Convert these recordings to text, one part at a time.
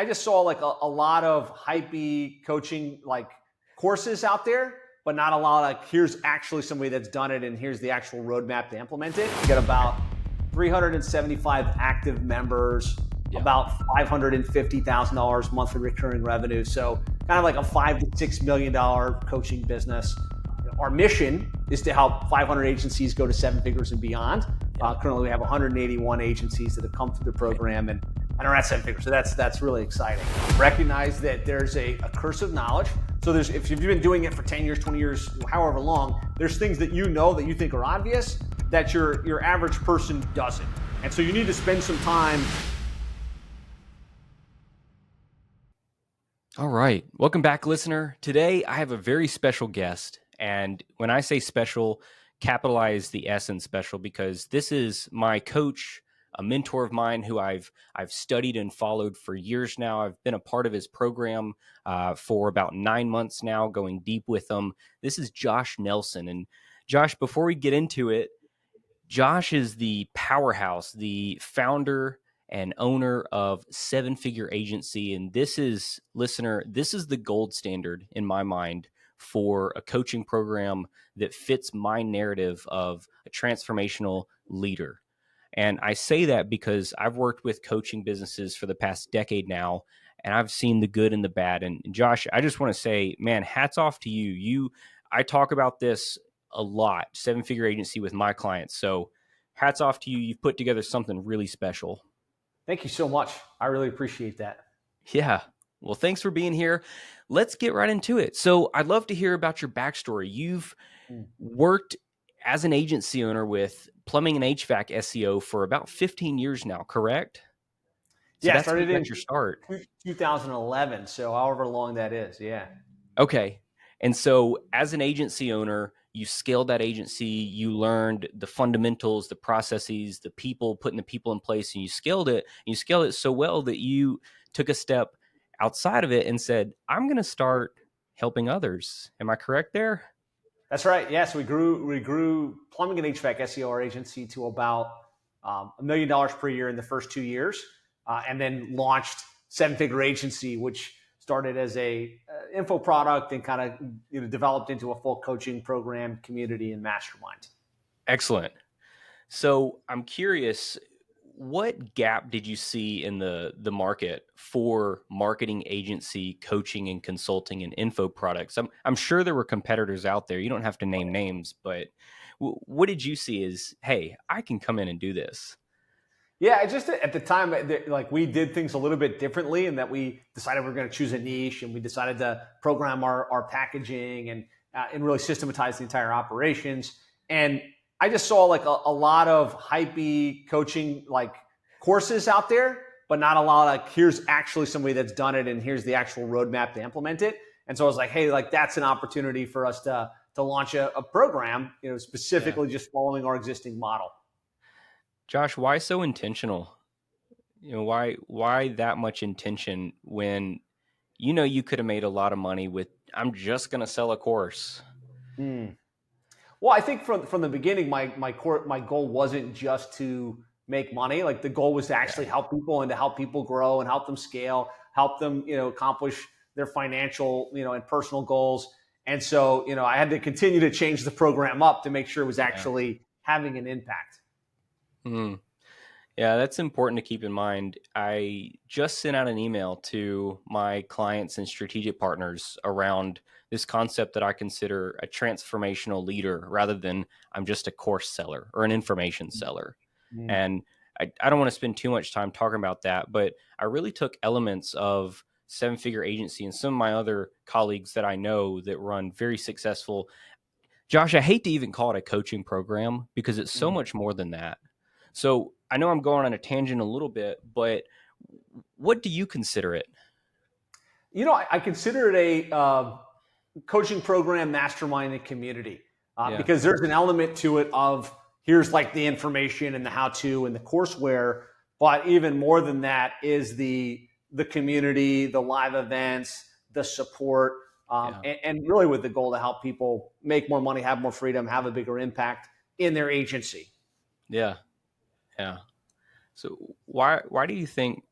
I just saw like a lot of hypey coaching like courses out there, but not a lot of like, here's actually somebody that's done it and here's the actual roadmap to implement it. We got about 375 active members, about $550,000 monthly recurring revenue. So kind of like a $5 to $6 million coaching business. Our mission is to help 500 agencies go to 7 figures and beyond. Currently, we have 181 agencies that have come through the program and are at 7 figures. So that's really exciting. Recognize that there's a curse of knowledge. So if you've been doing it for 10 years, 20 years, however long, there's things that you know that you think are obvious that your average person doesn't. And so you need to spend some time. All right. Welcome back, listener. Today, I have a very special guest. And when I say special, capitalize the S in special, because this is my coach, a mentor of mine who I've studied and followed for years now. I've been a part of his program for about 9 months now, going deep with him. This is Josh Nelson. And Josh, before we get into it, Josh is the powerhouse, the founder and owner of 7 Figure Agency. And this is, listener, this is the gold standard in my mind for a coaching program that fits my narrative of a transformational leader. And I say that because I've worked with coaching businesses for the past decade now, and I've seen the good and the bad. And Josh, I just want to say, man, hats off to you. I talk about this a lot, 7 Figure Agency, with my clients. So hats off to you. You've put together something really special. Thank you so much. I really appreciate that. Yeah. Well, thanks for being here. Let's get right into it. So I'd love to hear about your backstory. You've worked as an agency owner with plumbing and HVAC SEO for about 15 years now, correct? So yeah, I that's how you started in got your start. 2011. So however long that is. Yeah. Okay. And so as an agency owner, you scaled that agency, you learned the fundamentals, the processes, the people, putting the people in place, and you scaled it. And you scaled it so well that you took a step outside of it and said, I'm going to start helping others. Am I correct there? That's right. Yes, we grew plumbing and HVAC SEO, our agency, to about $1 million per year in the first 2 years, and then launched 7 Figure Agency, which started as a info product and kind of developed into a full coaching program, community, and mastermind. Excellent. So I'm curious, what gap did you see in the market for marketing agency coaching and consulting and info products? I'm sure there were competitors out there. You don't have to name names, but what did you see as, hey, I can come in and do this? Yeah, just at the time, like we did things a little bit differently in that we decided we were going to choose a niche, and we decided to program our packaging and really systematize the entire operations. And I just saw like a lot of hypey coaching like courses out there, but not a lot of like, here's actually somebody that's done it and here's the actual roadmap to implement it. And so I was like, hey, like that's an opportunity for us to launch a program, specifically just following our existing model. Josh, why so intentional? Why that much intention when you could have made a lot of money with, I'm just going to sell a course? Well, I think from the beginning, my goal wasn't just to make money. Like the goal was to actually help people and to help people grow and help them scale, help them accomplish their financial and personal goals. And so I had to continue to change the program up to make sure it was actually having an impact. Yeah, that's important to keep in mind. I just sent out an email to my clients and strategic partners around this concept that I consider a transformational leader rather than I'm just a course seller or an information seller. And I don't want to spend too much time talking about that, but I really took elements of 7 Figure Agency and some of my other colleagues that I know that run very successful. Josh, I hate to even call it a coaching program because it's so much more than that. So I know I'm going on a tangent a little bit, but what do you consider it? I consider it a coaching program, mastermind, and community because there's an element to it of here's like the information and the how-to and the courseware, but even more than that is the community, the live events, the support, and really with the goal to help people make more money, have more freedom, have a bigger impact in their agency. Yeah. So why do you think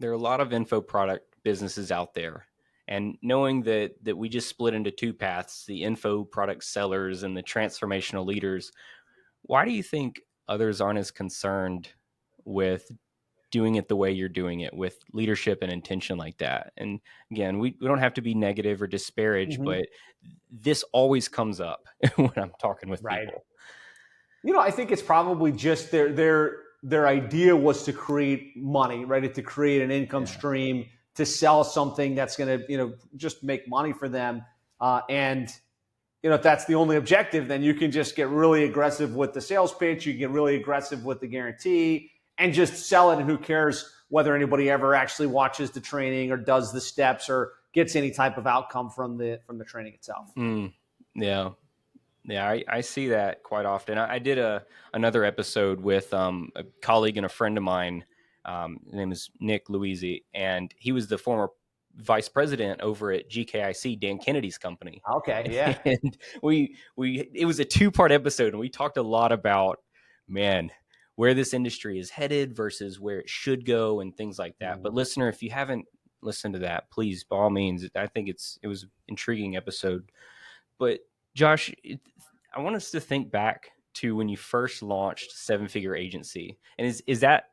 There are a lot of info product businesses out there. And knowing that we just split into two paths, the info product sellers and the transformational leaders, why do you think others aren't as concerned with doing it the way you're doing it, with leadership and intention like that? And again, we don't have to be negative or disparage, Mhm. but this always comes up when I'm talking with Right. people. I think it's probably just their idea was to create money, right? To create an income Yeah. stream, to sell something that's going to, just make money for them. And if that's the only objective, then you can just get really aggressive with the sales pitch. You get really aggressive with the guarantee and just sell it. And who cares whether anybody ever actually watches the training or does the steps or gets any type of outcome from the training itself. Yeah. Yeah, I see that quite often. I did another episode with a colleague and a friend of mine. His name is Nick Louisi, and he was the former vice president over at GKIC, Dan Kennedy's company. Okay, yeah. And we it was a 2-part episode, and we talked a lot about, man, where this industry is headed versus where it should go and things like that. But listener, if you haven't listened to that, please, by all means, I think it was an intriguing episode. But Josh, I want us to think back to when you first launched Seven Figure Agency, and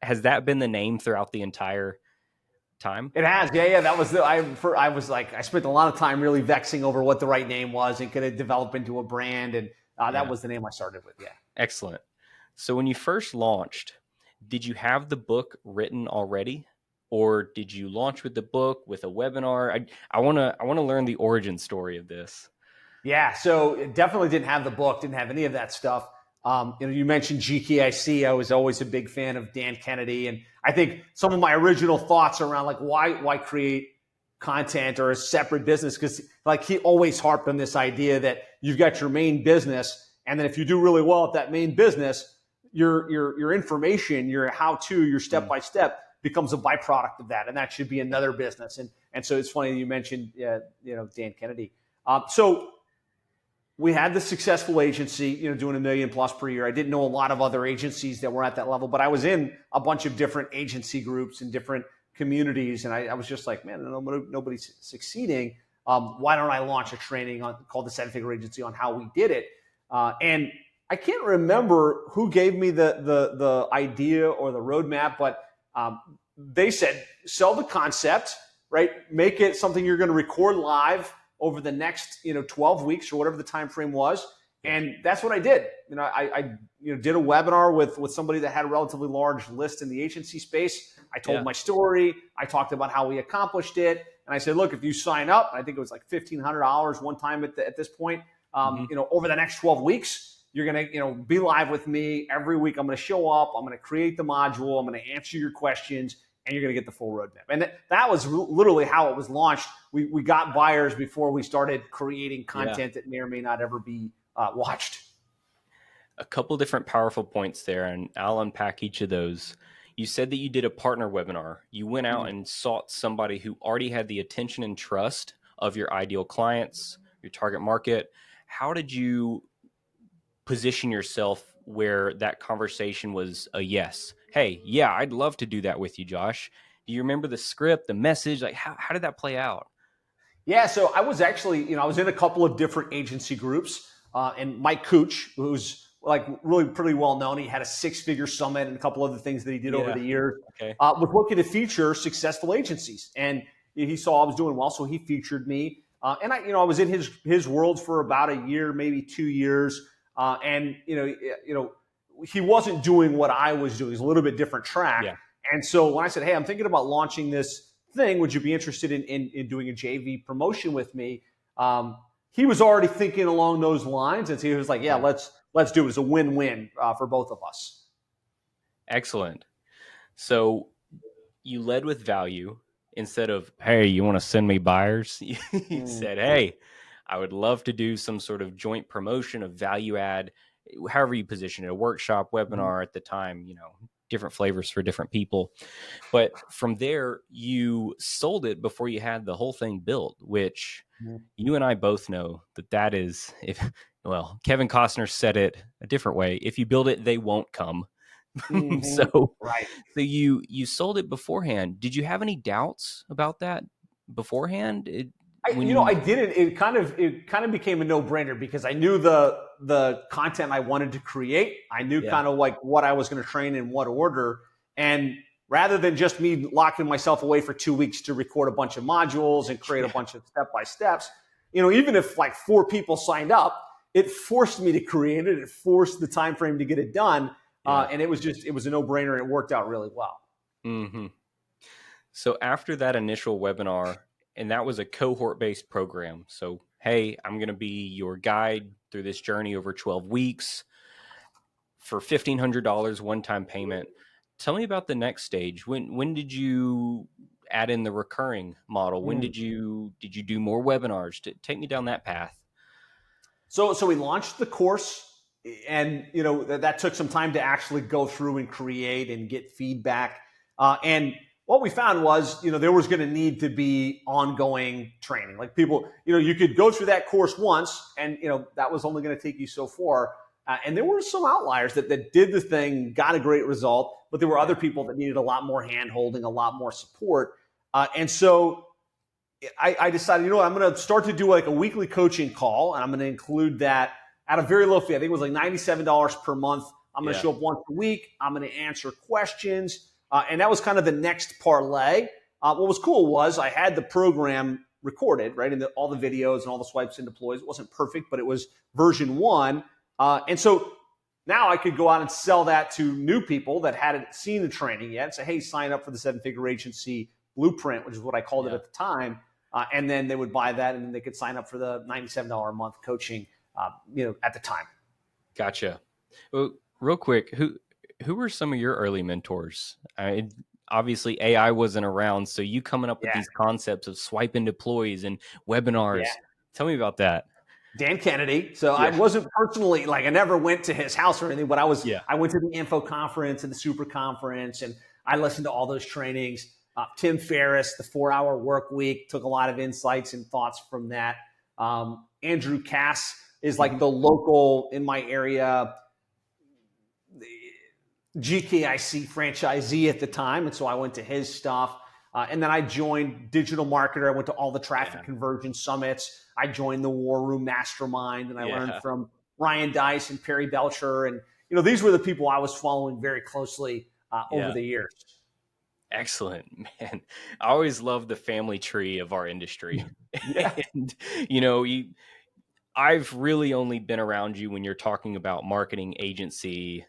has that been the name throughout the entire time? It has, yeah. That was I spent a lot of time really vexing over what the right name was and could it develop into a brand, and that was the name I started with. Yeah. Excellent. So when you first launched, did you have the book written already, or did you launch with the book with a webinar? I want to learn the origin story of this. Yeah, so it definitely didn't have the book, didn't have any of that stuff. You mentioned GKIC. I was always a big fan of Dan Kennedy, and I think some of my original thoughts around like why create content or a separate business, because like he always harped on this idea that you've got your main business, and then if you do really well at that main business, your information, your how-to, your step-by-step becomes a byproduct of that, and that should be another business. And so it's funny you mentioned Dan Kennedy. So we had the successful agency, doing $1 million plus per year. I didn't know a lot of other agencies that were at that level, but I was in a bunch of different agency groups and different communities. And I was just like, man, nobody's succeeding. Why don't I launch a training called the Seven Figure Agency on how we did it? And I can't remember who gave me the idea or the roadmap, but they said, sell the concept, right? Make it something you're going to record live over the next 12 weeks or whatever the time frame was, and that's what I did. I did a webinar with somebody that had a relatively large list in the agency space. I told my story. I talked about how we accomplished it, and I said, look, if you sign up, I think it was like $1,500 one time at this point. Over the next 12 weeks, you're gonna be live with me every week. I'm gonna show up. I'm gonna create the module. I'm gonna answer your questions, and you're going to get the full roadmap. And that was literally how it was launched. We got buyers before we started creating content that may or may not ever be watched. A couple different powerful points there, and I'll unpack each of those. You said that you did a partner webinar. You went out and sought somebody who already had the attention and trust of your ideal clients, your target market. How did you position yourself where that conversation was a yes? Hey, yeah, I'd love to do that with you, Josh. Do you remember the script, the message? Like, how did that play out? Yeah, so I was actually, I was in a couple of different agency groups, and Mike Cooch, who's like really pretty well known. He had a 6-figure summit and a couple other things that he did over the years. Was looking to feature successful agencies, and he saw I was doing well, so he featured me. And I was in his world for about a year, maybe 2 years, and he wasn't doing what I was doing. It was a little bit different track. Yeah. And so when I said, hey, I'm thinking about launching this thing, would you be interested in doing a JV promotion with me? He was already thinking along those lines. And so he was like, yeah, let's do it. It's a win-win for both of us. Excellent. So you led with value instead of, hey, you want to send me buyers? You said, hey, I would love to do some sort of joint promotion of value add, however you position it, a workshop, webinar at the time, different flavors for different people. But from there, you sold it before you had the whole thing built, which you and I both know that is, Kevin Costner said it a different way. If you build it, they won't come. Mhm. So Right. you sold it beforehand. Did you have any doubts about that beforehand? When you I didn't. It kind of became a no brainer because I knew the content I wanted to create. I knew Yeah. kind of like what I was going to train in what order, and rather than just me locking myself away for 2 weeks to record a bunch of modules and create a Yeah. bunch of step by steps, even if like 4 people signed up, it forced me to create it. It forced the time frame to get it done, Yeah. and it was a no brainer. And it worked out really well. Hmm. So after that initial webinar, and that was a cohort based program. So, hey, I'm going to be your guide through this journey over 12 weeks for $1,500 one time payment. Tell me about the next stage. When did you add in the recurring model? When Mm. did you do more webinars? Take me down that path. So we launched the course, and that took some time to actually go through and create and get feedback. And what we found was, there was going to need to be ongoing training. Like people, you could go through that course once, and that was only going to take you so far. And there were some outliers that did the thing, got a great result, but there were other people that needed a lot more hand holding, a lot more support. And so I decided, I'm going to start to do like a weekly coaching call, and I'm going to include that at a very low fee. I think it was like $97 per month. I'm going to Yeah. show up once a week. I'm going to answer questions. And that was kind of the next parlay. What was cool was I had the program recorded, right? And all the videos and all the swipes and deploys. It wasn't perfect, but it was version 1. And so now I could go out and sell that to new people that hadn't seen the training yet. Say, hey, sign up for the 7-figure agency blueprint, which is what I called it at the time. And then they would buy that, and then they could sign up for the $97 a month coaching, at the time. Gotcha. Well, real quick, who were some of your early mentors? Obviously, AI wasn't around, so you coming up with Yeah, these concepts of swipe and deploys and yeah. webinars. Tell me about that. Dan Kennedy. So I Yeah. wasn't personally I never went to his house or anything, but Yeah. I went to the info conference and the super conference, and I listened to all those trainings. Tim Ferriss, the 4-hour work week, took a lot of insights and thoughts from that. Andrew Cass is like the local in my area GKIC franchisee at the time. And so I went to his stuff. And then I joined Digital Marketer. I went to all the traffic conversion summits. I joined the War Room Mastermind, and I learned from Ryan Dice and Perry Belcher. And, these were the people I was following very closely over the years. Excellent, man. I always love the family tree of our industry. Yeah. And, I've really only been around you when you're talking about marketing agency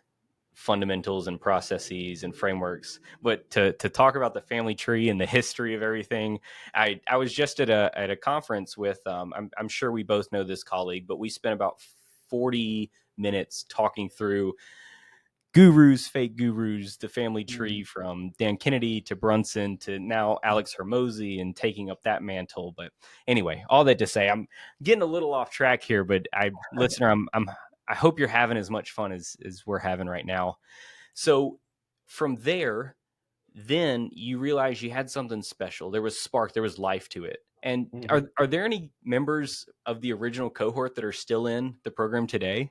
fundamentals and processes and frameworks, but to talk about the family tree and the history of everything, I was just at a conference with I'm sure we both know this colleague, but we spent about 40 minutes talking through gurus, fake gurus, the family tree from Dan Kennedy to Brunson to now Alex Hermosi, and taking up that mantle. But anyway, all that to say, I'm getting a little off track here, but listener, I hope you're having as much fun as we're having right now. So from there, then you realize you had something special. There was spark, there was life to it. And are there any members of the original cohort that are still in the program today?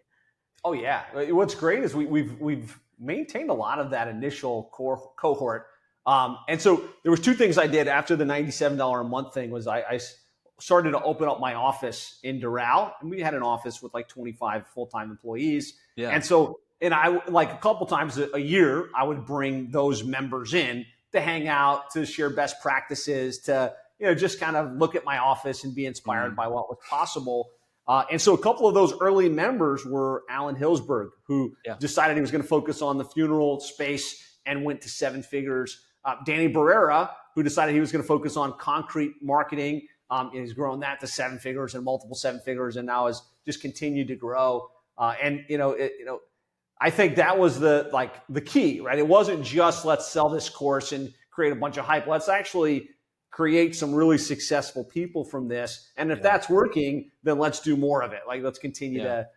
Oh yeah. What's great is we've maintained a lot of that initial core cohort. And so there was 2 things I did after the $97 a month thing. Was I started to open up my office in Doral, and we had an office with like 25 full-time employees. Yeah. And so, and I like a couple times a year, I would bring those members in to hang out, to share best practices, to just kind of look at my office and be inspired by what was possible. And so a couple of those early members were Alan Hillsberg, who decided he was going to focus on the funeral space and went to 7 figures. Danny Barrera, who decided he was going to focus on concrete marketing. He's grown that to 7 figures and multiple 7 figures, and now has just continued to grow. I think that was the key, right? It wasn't just let's sell this course and create a bunch of hype. Let's actually create some really successful people from this. And if that's working, then let's do more of it. Like, let's continue to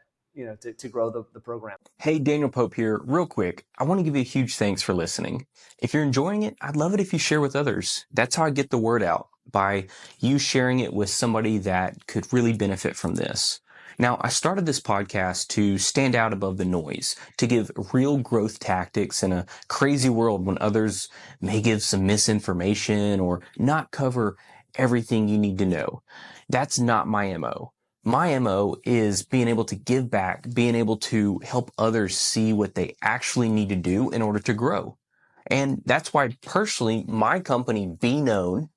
grow the program. Hey, Daniel Pope here. Real quick, I want to give you a huge thanks for listening. If you're enjoying it, I'd love it if you share with others. That's how I get the word out, by you sharing it with somebody that could really benefit from this. Now, I started this podcast to stand out above the noise, to give real growth tactics in a crazy world when others may give some misinformation or not cover everything you need to know. That's not my MO. My MO is being able to give back, being able to help others see what they actually need to do in order to grow. And that's why personally, my company, Be Known,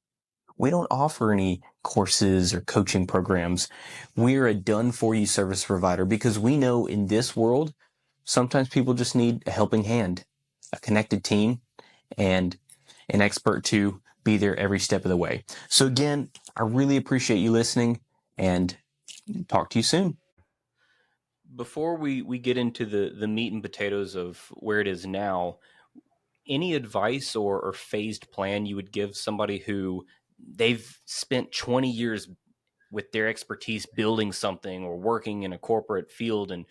we don't offer any courses or coaching programs. We're a done-for-you service provider because we know in this world, sometimes people just need a helping hand, a connected team, and an expert to be there every step of the way. So again, I really appreciate you listening, and talk to you soon. Before we get into the meat and potatoes of where it is now, any advice or phased plan you would give somebody who they've spent 20 years with their expertise building something or working in a corporate field and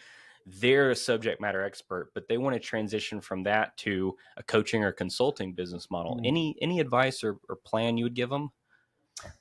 they're a subject matter expert, but they want to transition from that to a coaching or consulting business model? Any advice or plan you would give them?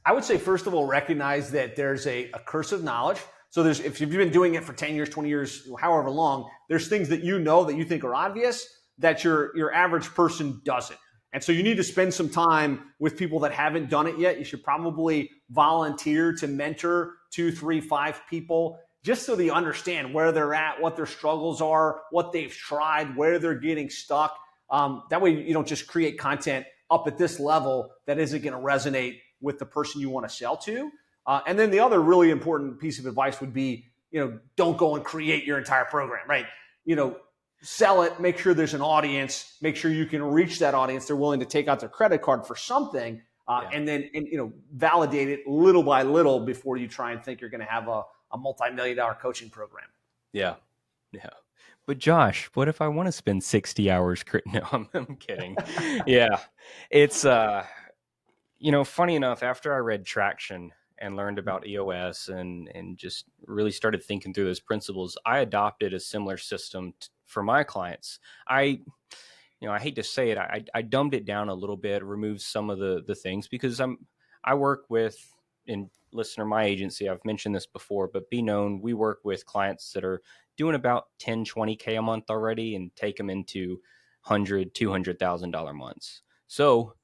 I would say, first of all, recognize that there's a curse of knowledge. So if you've been doing it for 10 years, 20 years, however long, there's things that you know that you think are obvious that your average person doesn't. And so you need to spend some time with people that haven't done it yet. You should probably volunteer to mentor 2, 3, 5 people just so they understand where they're at, what their struggles are, what they've tried, where they're getting stuck. That way you don't just create content up at this level that isn't going to resonate with the person you want to sell to. And then the other really important piece of advice would be, don't go and create your entire program, right? Sell it, make sure there's an audience, make sure you can reach that audience. They're willing to take out their credit card for something, and then validate it little by little before you try and think you're going to have a multi-million-dollar coaching program. Yeah. But Josh, what if I want to spend 60 hours? No, I'm kidding. Yeah. It's, funny enough, after I read Traction and learned about EOS and just really started thinking through those principles, I adopted a similar system for my clients. I hate to say it, I dumbed it down a little bit, removed some of the things because I work with, and listener, my agency, I've mentioned this before, but Be Known, we work with clients that are doing about 10, 20K a month already and take them into $100,000, $200,000 months. So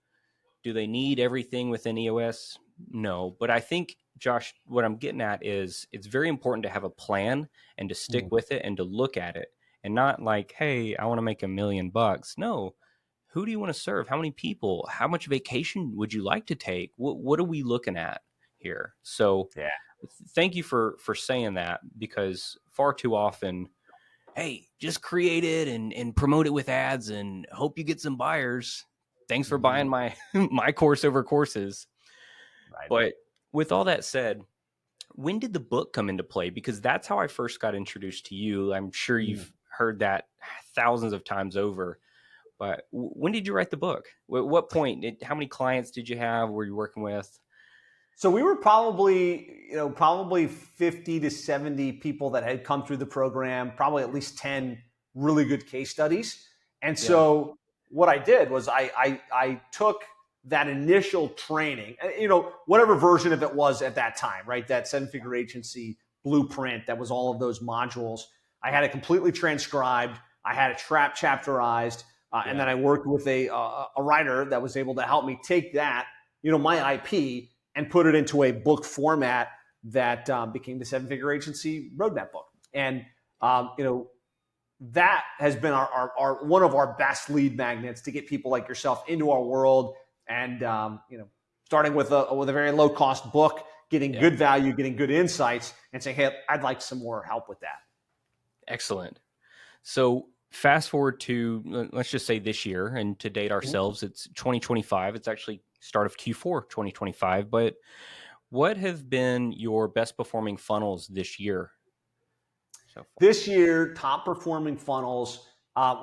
do they need everything within EOS? No, but I think, Josh, what I'm getting at is it's very important to have a plan and to stick with it and to look at it and not like, hey, I want to make $1 million. No, who do you want to serve? How many people? How much vacation would you like to take? What are we looking at here? So thank you for saying that, because far too often, hey, just create it and promote it with ads and hope you get some buyers. Thanks for buying my my course over courses. Right. But with all that said, when did the book come into play? Because that's how I first got introduced to you. I'm sure you've heard that thousands of times over. But when did you write the book? What point? How many clients did you have? Were you working with? So we were probably 50 to 70 people that had come through the program, probably at least 10 really good case studies. And so what I did was I took that initial training, whatever version of it was at that time, right? That 7-figure agency blueprint, that was all of those modules. I had it completely transcribed. I had it chapterized. And then I worked with a writer that was able to help me take that, my IP, and put it into a book format that became the 7-figure agency roadmap book. And that has been our one of our best lead magnets to get people like yourself into our world. And starting with a very low cost book, getting good value, getting good insights, and saying, hey, I'd like some more help with that. Excellent. So fast forward to, let's just say this year, and to date ourselves, it's 2025. It's actually start of Q4 2025. But what have been your best performing funnels this year? This year, top performing funnels,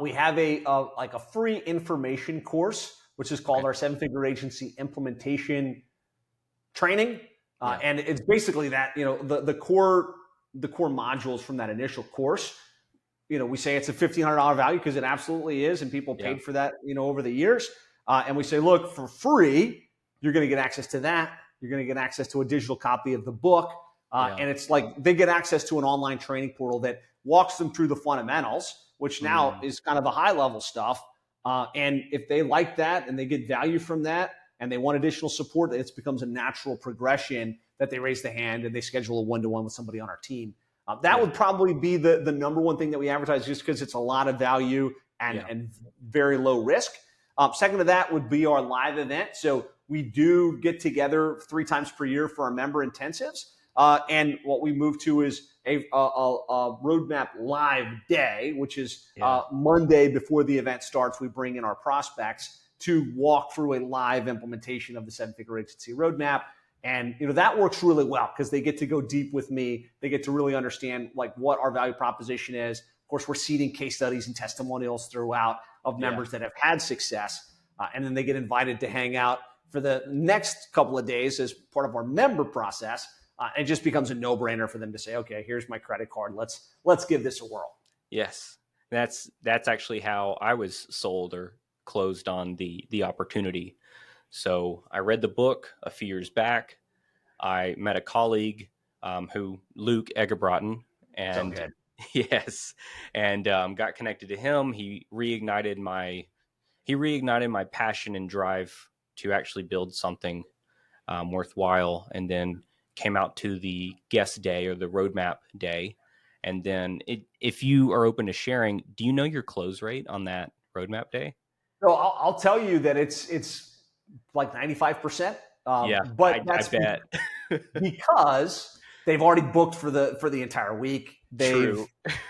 we have a free information course, which is called our 7-figure agency implementation training. And it's basically that, the core modules from that initial course. We say it's a $1,500 value because it absolutely is. And people paid for that, over the years. And we say, look, for free, you're going to get access to that. You're going to get access to a digital copy of the book. Yeah. And it's like they get access to an online training portal that walks them through the fundamentals, which now is kind of the high level stuff. And if they like that and they get value from that and they want additional support, it becomes a natural progression that they raise the hand and they schedule a one-to-one with somebody on our team. That would probably be the number one thing that we advertise, just because it's a lot of value and very low risk. Second to that would be our live event. So we do get together 3 times per year for our member intensives. And what we move to is a roadmap live day, which is Monday before the event starts. We bring in our prospects to walk through a live implementation of the 7-figure agency roadmap. And that works really well because they get to go deep with me. They get to really understand like what our value proposition is. Of course, we're seeding case studies and testimonials throughout of members that have had success. And then they get invited to hang out for the next couple of days as part of our member process. It just becomes a no-brainer for them to say, okay, here's my credit card. Let's give this a whirl. Yes. That's actually how I was sold or closed on the opportunity. So I read the book a few years back. I met a colleague who Luke Egerbrotten, and So yes, and got connected to him. He reignited my passion and drive to actually build something worthwhile, and then came out to the guest day or the roadmap day. And then if you are open to sharing, do you know your close rate on that roadmap day? So I'll tell you that it's like 95%. But I bet. because they've already booked for the entire week. They've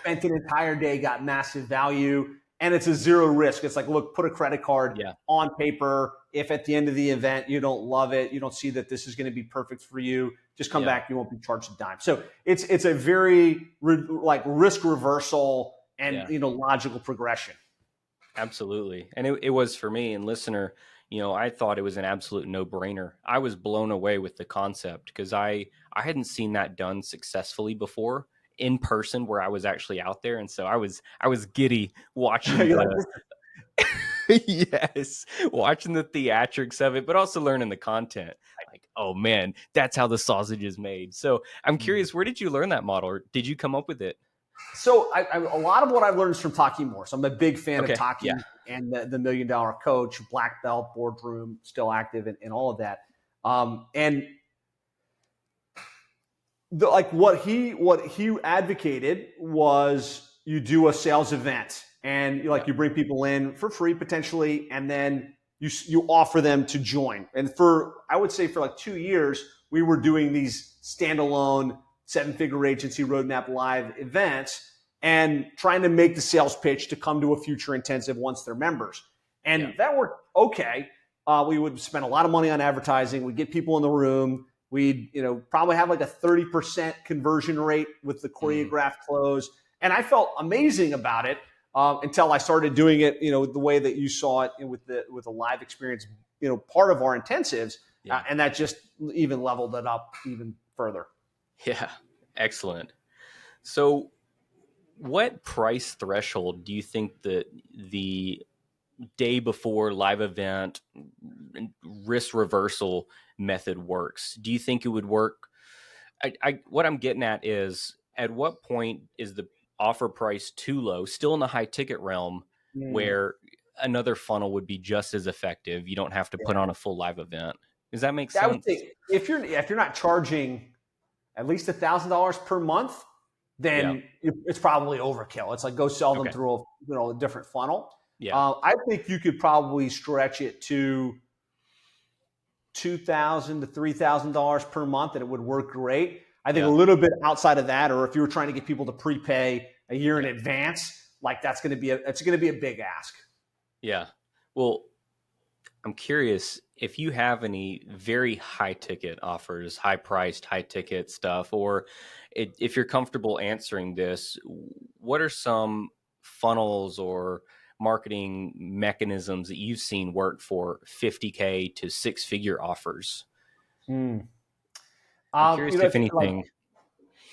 spent an entire day, got massive value, and it's a zero risk. It's like, look, put a credit card on paper. If at the end of the event you don't love it, you don't see that this is going to be perfect for you, just come back. You won't be charged a dime. So it's a very risk reversal and logical progression. Absolutely. And it was for me. And listener, I thought it was an absolute no-brainer. I was blown away with the concept because I hadn't seen that done successfully before in person where I was actually out there. And so I was giddy watching watching the theatrics of it, but also learning the content. Like, oh man, that's how the sausage is made. So I'm curious, where did you learn that model, or did you come up with it? So a lot of what I learned is from Taki Morse. I'm a big fan of Taki and the $1 Million Coach, Black Belt, Boardroom, still active in all of that. What he advocated was you do a sales event and you bring people in for free potentially, and then you offer them to join. And I would say for like 2 years, we were doing these standalone 7-figure agency roadmap live events and trying to make the sales pitch to come to a future intensive once they're members. And that worked okay. We would spend a lot of money on advertising. We'd get people in the room. We'd probably have like a 30% conversion rate with the choreographed close. And I felt amazing about it until I started doing it, the way that you saw it with the live experience, part of our intensives. And that just even leveled it up even further. Yeah, excellent. So what price threshold do you think that the day before live event risk reversal method works? Do you think it would work? What I'm getting at is, at what point is the offer price too low, still in the high ticket realm, where another funnel would be just as effective? You don't have to put on a full live event. Does that make sense? I would say if you're not charging at least $1,000 per month, then it's probably overkill. It's like go sell them through a different funnel. I think you could probably stretch it to $2,000 to $3,000 per month, and it would work great. I think a little bit outside of that, or if you were trying to get people to prepay a year in advance, like it's going to be a big ask. Yeah. Well, I'm curious if you have any very high ticket offers, high priced, high ticket stuff, or if you're comfortable answering this, what are some funnels or marketing mechanisms that you've seen work for $50K to 6-figure offers? I'm curious if anything.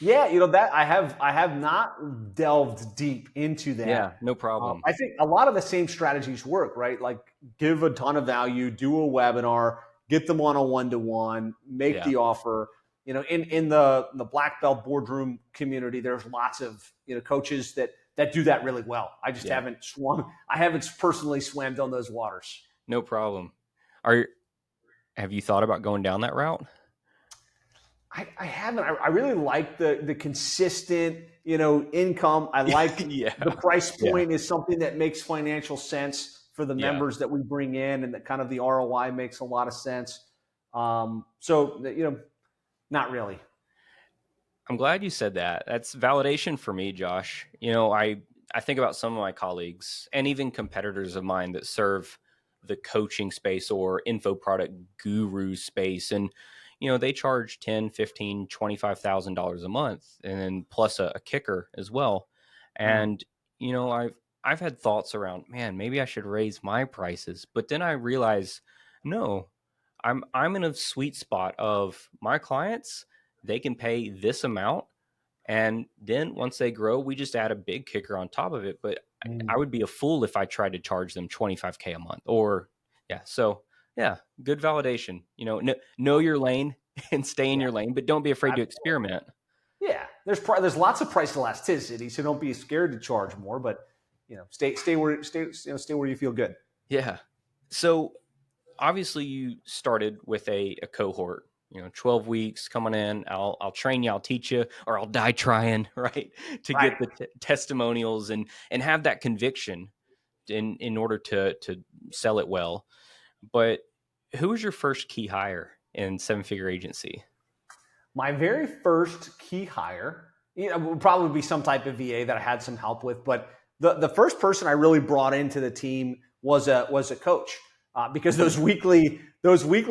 That I have not delved deep into that. Yeah, no problem. I think a lot of the same strategies work, right? Like give a ton of value, do a webinar, get them on a one-to-one, make the offer. in the black belt boardroom community, there's lots of, coaches that do that really well. I just haven't personally swam on those waters. No problem. Have you thought about going down that route? I haven't. I really like the consistent, income. I like the price point is something that makes financial sense for the members that we bring in, and that kind of the ROI makes a lot of sense. Not really. I'm glad you said that. That's validation for me, Josh. I think about some of my colleagues and even competitors of mine that serve the coaching space or info product guru space. And, they charge $10,000, $15,000, $25,000 a month, and then plus a kicker as well. And, I've had thoughts around, man, maybe I should raise my prices. But then I realize, no, I'm in a sweet spot of my clients. They can pay this amount, and then once they grow, we just add a big kicker on top of it. But I would be a fool if I tried to charge them $25K a month good validation. Know your lane and stay in your lane, but don't be afraid to experiment. Yeah, there's lots of price elasticity, so don't be scared to charge more, but stay where you feel good. Yeah. So obviously you started with a cohort, 12 weeks coming in. I'll train you, I'll teach you, or I'll die trying, right? To get the testimonials and have that conviction in order to sell it well. But who was your first key hire in seven-figure agency? My very first key hire, would probably be some type of VA that I had some help with. But the first person I really brought into the team was a coach, because those weekly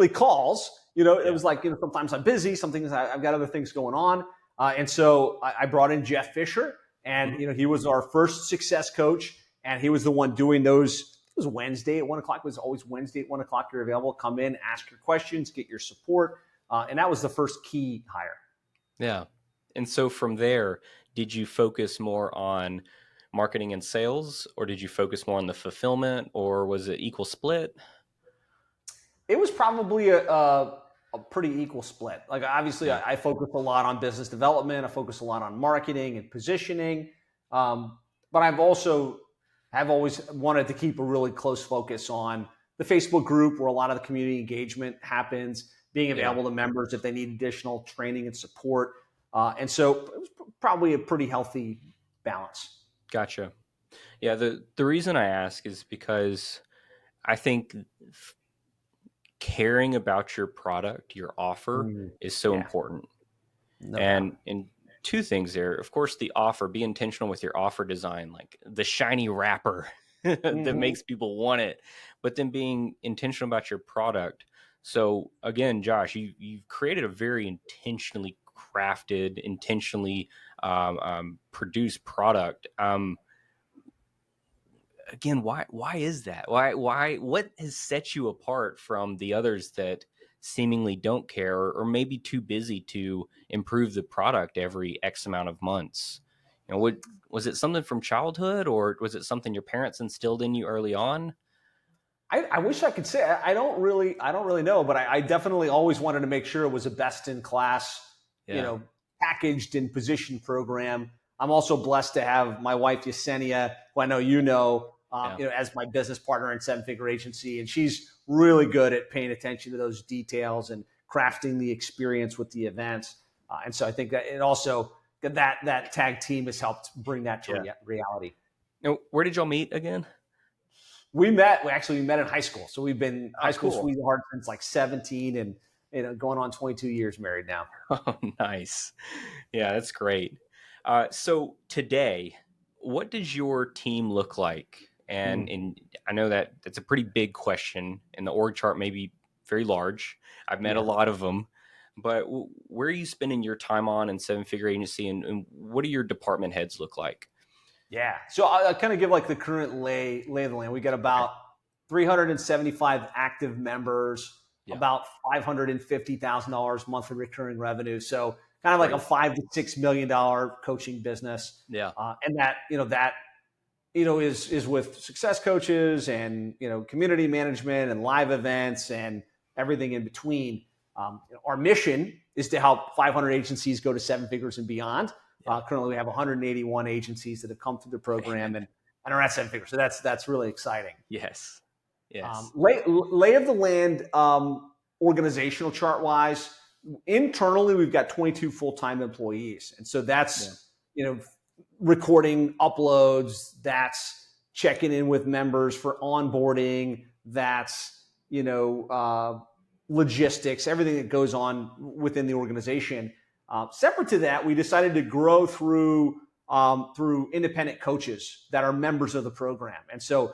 calls, it was like, sometimes I'm busy, sometimes I've got other things going on. And so I brought in Jeff Fisher, and, he was our first success coach, and he was the one doing those. It was Wednesday at 1 o'clock. It was always Wednesday at 1 o'clock. You're available. Come in, ask your questions, get your support. And that was the first key hire. Yeah. And so from there, did you focus more on marketing and sales, or did you focus more on the fulfillment, or was it equal split? It was probably a pretty equal split. Like, obviously, I focus a lot on business development. I focus a lot on marketing and positioning. But I've always wanted to keep a really close focus on the Facebook group, where a lot of the community engagement happens, being available to members if they need additional training and support. And so it was probably a pretty healthy balance. Gotcha. Yeah. The reason I ask is because I think caring about your product, your offer is so important. And two things there. Of course, the offer, be intentional with your offer design, like the shiny wrapper that makes people want it, but then being intentional about your product. So again, Josh, you've created a very intentionally crafted, intentionally produced product. Again, why is that? Why what has set you apart from the others that seemingly don't care, or maybe too busy to improve the product every X amount of months? Was it something from childhood, or was it something your parents instilled in you early on? I wish I could say. I don't really know, but I definitely always wanted to make sure it was a best in class, packaged and positioned program. I'm also blessed to have my wife Yesenia, who I know as my business partner in Seven Figure Agency, and she's really good at paying attention to those details and crafting the experience with the events. And so I think that it also that tag team has helped bring that to reality. Where did y'all meet again? We met in high school. So we've been high school sweethearts since like 17, and going on 22 years married now. Oh, nice. Yeah, that's great. So today, what does your team look like? And I know that that's a pretty big question, and the org chart may be very large. I've met a lot of them, but where are you spending your time on in Seven Figure Agency, and what do your department heads look like? Yeah. So I'll kind of give like the current lay of the land. We got about 375 active members, about $550,000 monthly recurring revenue. So kind of like a $5 to $6 million coaching business. Yeah. And that is with success coaches and, community management and live events and everything in between. Our mission is to help 500 agencies go to 7 figures and beyond. Currently, we have 181 agencies that have come through the program and are at 7 figures. So that's really exciting. Yes. Yes. Lay of the land, organizational chart wise, internally, we've got 22 full-time employees. And so that's, recording uploads, that's checking in with members for onboarding, that's, logistics, everything that goes on within the organization. Separate to that, we decided to grow through independent coaches that are members of the program. And so,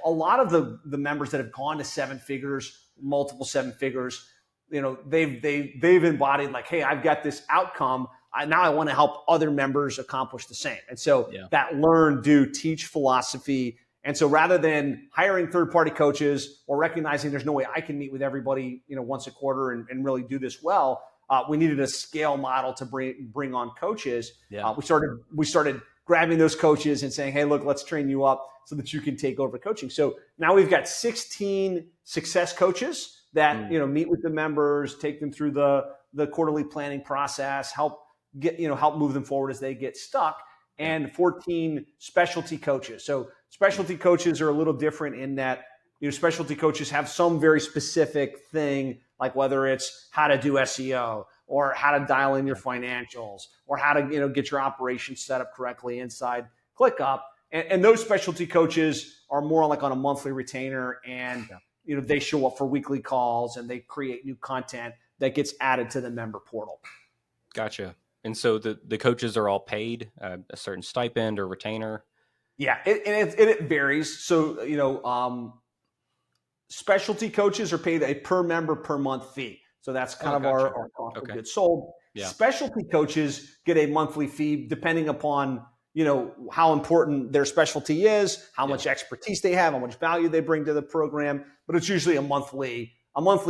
a lot of the members that have gone to 7 figures, multiple 7 figures, they've embodied like, hey, I've got this outcome. Now I want to help other members accomplish the same. And so that learn, do, teach philosophy. And so rather than hiring third-party coaches or recognizing there's no way I can meet with everybody, once a quarter and really do this well, we needed a scale model to bring on coaches. We started grabbing those coaches and saying, hey, look, let's train you up so that you can take over coaching. So now we've got 16 success coaches that, meet with the members, take them through the quarterly planning process, help move them forward as they get stuck, and 14 specialty coaches. So specialty coaches are a little different in that, specialty coaches have some very specific thing, like whether it's how to do SEO or how to dial in your financials or how to, get your operations set up correctly inside ClickUp. And those specialty coaches are more like on a monthly retainer, and, they show up for weekly calls and they create new content that gets added to the member portal. Gotcha. And so the coaches are all paid a certain stipend or retainer? Yeah, it varies. So, specialty coaches are paid a per member per month fee. So that's kind of our cost of goods sold. Yeah. Specialty coaches get a monthly fee depending upon, how important their specialty is, how much expertise they have, how much value they bring to the program. But it's usually a monthly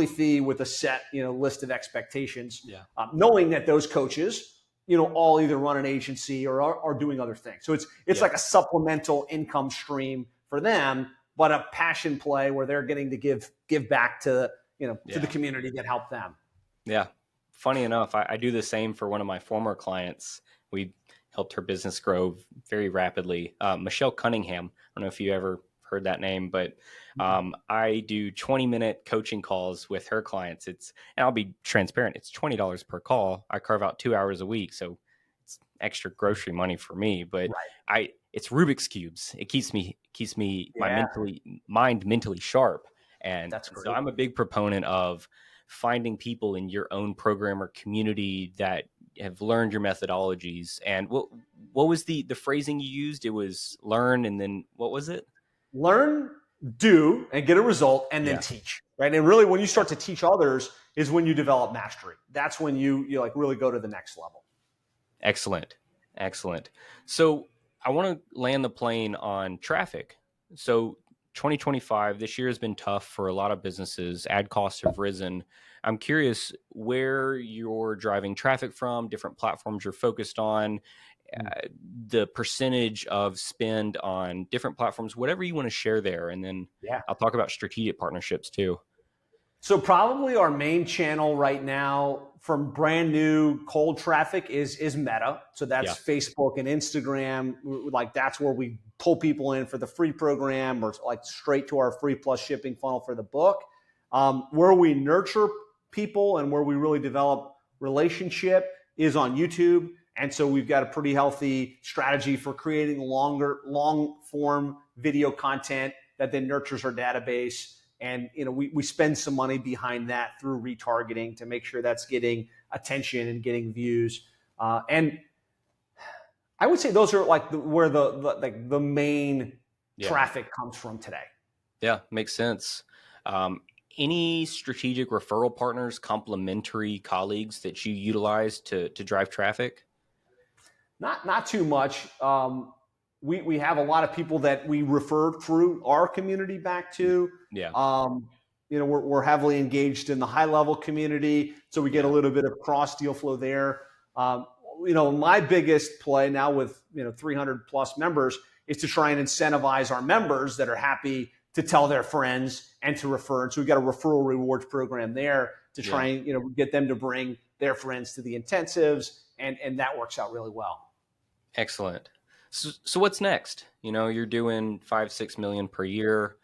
fee with a set, list of expectations. Yeah. Knowing that those coaches, all either run an agency or are doing other things. So it's like a supplemental income stream for them, but a passion play where they're getting to give back to to the community that helped them. Yeah. Funny enough, I do the same for one of my former clients. We helped her business grow very rapidly. Michelle Cunningham. I don't know if you ever heard that name, but I do 20-minute coaching calls with her clients. And I'll be transparent, it's $20 per call. I carve out 2 hours a week, so it's extra grocery money for me. But it's Rubik's cubes. It keeps me my mind mentally sharp. And so I'm a big proponent of finding people in your own program or community that have learned your methodologies. And what was the phrasing you used? It was learn, and then what was it? Learn, do, and get a result, and then teach, right? And really when you start to teach others is when you develop mastery. That's when you like really go to the next level. Excellent. So I want to land the plane on traffic. So 2025, this year has been tough for a lot of businesses. Ad costs have risen. I'm curious where you're driving traffic from, different platforms you're focused on, the percentage of spend on different platforms, whatever you want to share there. And then I'll talk about strategic partnerships too. So probably our main channel right now from brand new cold traffic is Meta. So that's Facebook and Instagram. Like that's where we pull people in for the free program or like straight to our free plus shipping funnel for the book. Where we nurture people and where we really develop relationship is on YouTube. And so we've got a pretty healthy strategy for creating long form video content that then nurtures our database. And, we spend some money behind that through retargeting to make sure that's getting attention and getting views. And I would say those are like where the main traffic comes from today. Yeah, makes sense. Any strategic referral partners, complementary colleagues that you utilize to drive traffic? Not too much. We have a lot of people that we refer through our community back to. We're heavily engaged in the high level community, so we get a little bit of cross deal flow there. My biggest play now with 300 plus members is to try and incentivize our members that are happy to tell their friends and to refer. And so we've got a referral rewards program there to try and, get them to bring their friends to the intensives. And that works out really well. Excellent. So what's next? You're doing 5-6 million per year,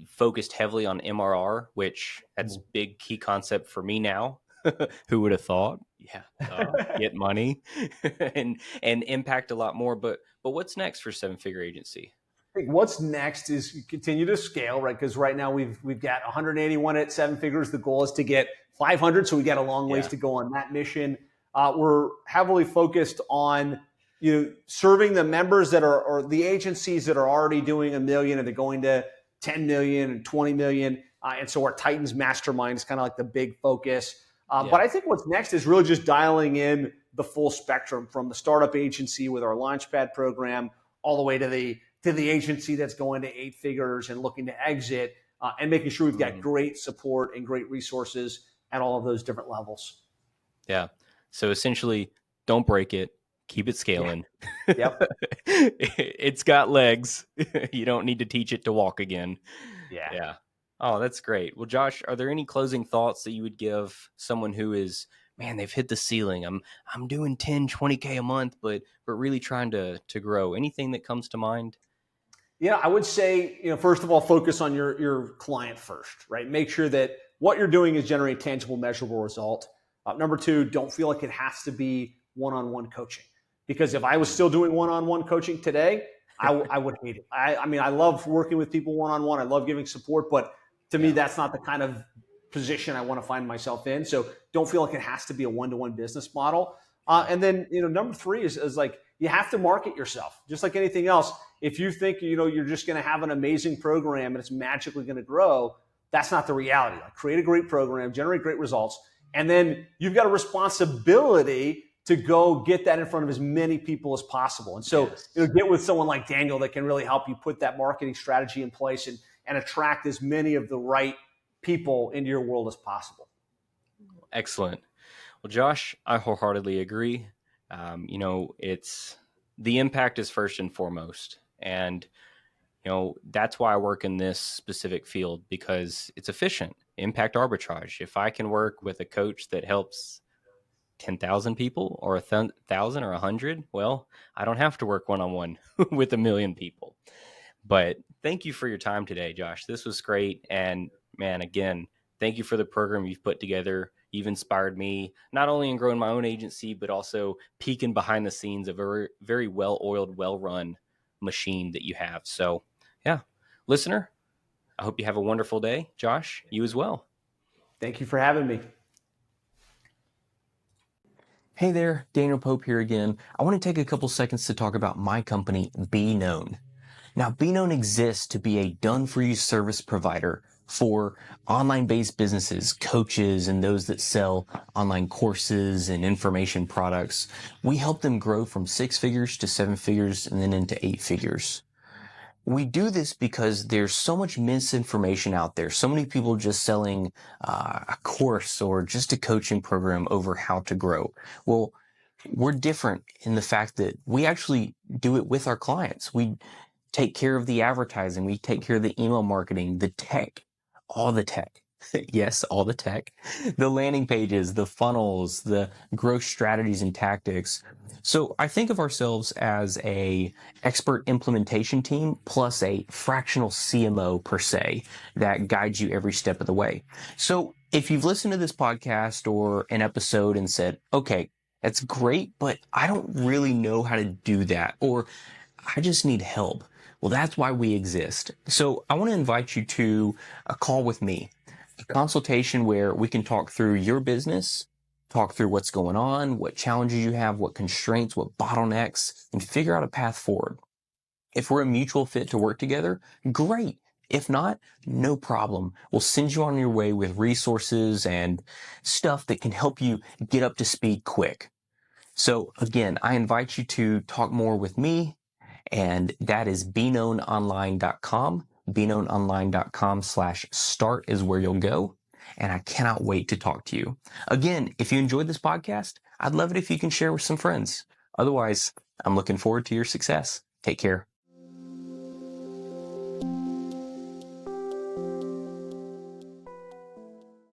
focused heavily on MRR, which that's big key concept for me now. Who would have thought? Yeah, get money and impact a lot more. But what's next for Seven Figure Agency? I think what's next is you continue to scale, right? Because right now we've got 181 at Seven Figures. The goal is to get 500, so we got a long ways to go on that mission. We're heavily focused on serving the members that are, or the agencies that are already doing $1 million and they're going to 10 million and 20 million. And so our Titans Mastermind is kind of like the big focus. But I think what's next is really just dialing in the full spectrum from the startup agency with our Launchpad program all the way to the agency that's going to 8 figures and looking to exit, and making sure we've got great support and great resources at all of those different levels. Yeah. So essentially, don't break it. Keep it scaling. Yeah. Yep. It's got legs. You don't need to teach it to walk again. Yeah. Oh, that's great. Well, Josh, are there any closing thoughts that you would give someone who is, man, they've hit the ceiling. I'm doing 10, 20K a month, but really trying to grow. Anything that comes to mind? Yeah, I would say, first of all, focus on your client first, right? Make sure that what you're doing is generate tangible, measurable result. Number 2, don't feel like it has to be one-on-one coaching. Because if I was still doing one-on-one coaching today, I would hate it. I love working with people one-on-one. I love giving support, but to me, that's not the kind of position I want to find myself in. So don't feel like it has to be a one-to-one business model. And then, number 3 is like, you have to market yourself. Just like anything else, if you think, you're just going to have an amazing program and it's magically going to grow, that's not the reality. Like, create a great program, generate great results, and then you've got a responsibility to go get that in front of as many people as possible. And so, get with someone like Daniel that can really help you put that marketing strategy in place and attract as many of the right people into your world as possible. Excellent. Well, Josh, I wholeheartedly agree. It's the impact is first and foremost. And, that's why I work in this specific field, because it's efficient. Impact arbitrage. If I can work with a coach that helps 10,000 people or 1,000 or 100, well, I don't have to work one-on-one with 1 million people. But thank you for your time today, Josh. This was great. And man, again, thank you for the program you've put together. You've inspired me, not only in growing my own agency, but also peeking behind the scenes of a very well-oiled, well-run machine that you have. So yeah, listener, I hope you have a wonderful day. Josh, you as well. Thank you for having me. Hey there, Daniel Pope here again. I want to take a couple seconds to talk about my company, Be Known. Now, Be Known exists to be a done-for-you service provider for online-based businesses, coaches, and those that sell online courses and information products. We help them grow from 6 figures to 7 figures and then into 8 figures. We do this because there's so much misinformation out there. So many people just selling a course or just a coaching program over how to grow. Well, we're different in the fact that we actually do it with our clients. We take care of the advertising. We take care of the email marketing, the tech, all the tech. Yes, all the tech, the landing pages, the funnels, the growth strategies and tactics. So I think of ourselves as a expert implementation team plus a fractional CMO per se that guides you every step of the way. So if you've listened to this podcast or an episode and said, okay, that's great, but I don't really know how to do that, or I just need help. Well, that's why we exist. So I want to invite you to a call with me. A consultation where we can talk through your business, talk through what's going on, what challenges you have, what constraints, what bottlenecks, and figure out a path forward. If we're a mutual fit to work together, great. If not, no problem. We'll send you on your way with resources and stuff that can help you get up to speed quick. So again, I invite you to talk more with me, and that is beknownonline.com. beknownonline.com/start is where you'll go. And I cannot wait to talk to you. Again, if you enjoyed this podcast, I'd love it if you can share with some friends. Otherwise, I'm looking forward to your success. Take care.